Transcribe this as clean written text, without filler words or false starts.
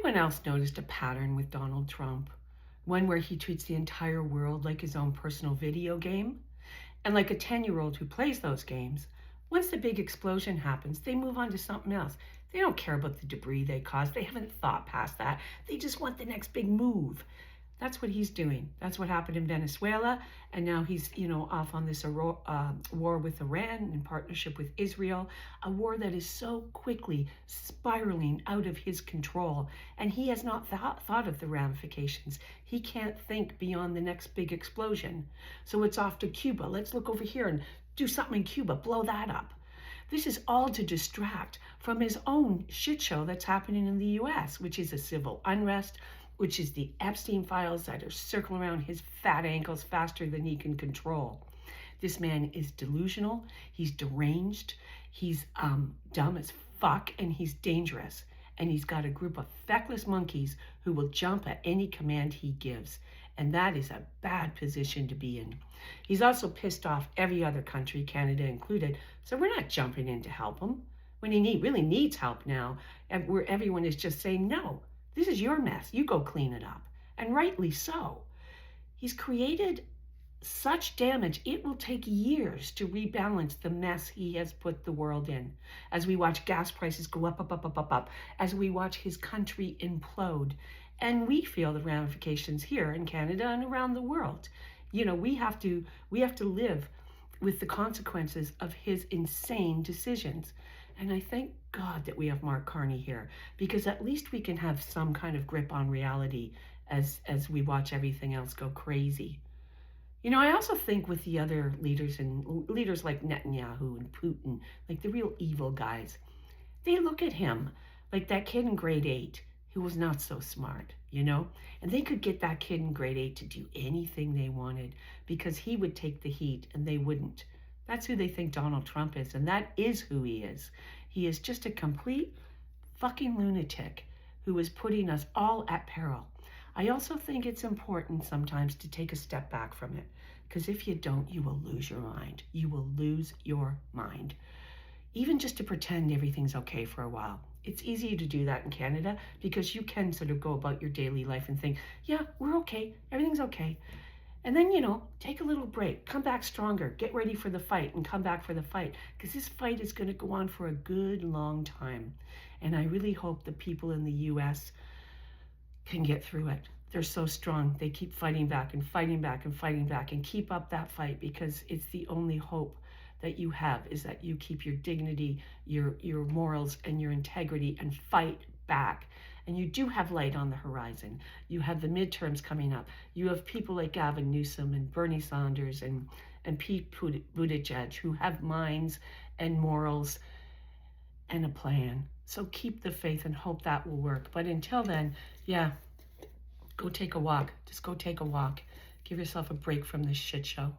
anyone else noticed a pattern with Donald Trump? One where he treats the entire world like his own personal video game? And like a 10-year-old who plays those games, once the big explosion happens, they move on to something else. They don't care about the debris they caused. They haven't thought past that. They just want the next big move. That's what he's doing. That's what happened in Venezuela. And now he's, off on this war with Iran in partnership with Israel, a war that is so quickly spiraling out of his control. And he has not thought of the ramifications. He can't think beyond the next big explosion. So it's off to Cuba. Let's look over here and do something in Cuba, blow that up. This is all to distract from his own shit show that's happening in the US, which is a civil unrest, which is the Epstein files that are circling around his fat ankles faster than he can control. This man is delusional, he's deranged, he's dumb as fuck, and he's dangerous. And he's got a group of feckless monkeys who will jump at any command he gives. And that is a bad position to be in. He's also pissed off every other country, Canada included, so we're not jumping in to help him when he really needs help now, and where everyone is just saying, no, this is your mess. You go clean it up. And rightly so. He's created such damage, it will take years to rebalance the mess he has put the world in. As we watch gas prices go up, as we watch his country implode. And we feel the ramifications here in Canada and around the world. We have to live with the consequences of his insane decisions. And I thank God that we have Mark Carney here, because at least we can have some kind of grip on reality as we watch everything else go crazy. I also think with the other leaders and leaders like Netanyahu and Putin, like the real evil guys, they look at him like that kid in grade 8 who was not so smart, and they could get that kid in grade 8 to do anything they wanted because he would take the heat and they wouldn't. That's who they think Donald Trump is, and that is who he is. He is just a complete fucking lunatic who is putting us all at peril. I also think it's important sometimes to take a step back from it, because if you don't, you will lose your mind. You will lose your mind. Even just to pretend everything's okay for a while. It's easy to do that in Canada because you can sort of go about your daily life and think, yeah, we're okay, everything's okay. And then, take a little break, come back stronger, get ready for the fight and come back for the fight, because this fight is going to go on for a good long time. And I really hope the people in the US can get through it. They're so strong. They keep fighting back and fighting back and fighting back, and keep up that fight, because it's the only hope that you have, is that you keep your dignity, your morals and your integrity and fight back. And you do have light on the horizon. You have the midterms coming up. You have people like Gavin Newsom and Bernie Sanders and Pete Buttigieg who have minds and morals and a plan. So keep the faith and hope that will work. But until then, go take a walk. Just go take a walk. Give yourself a break from this shit show.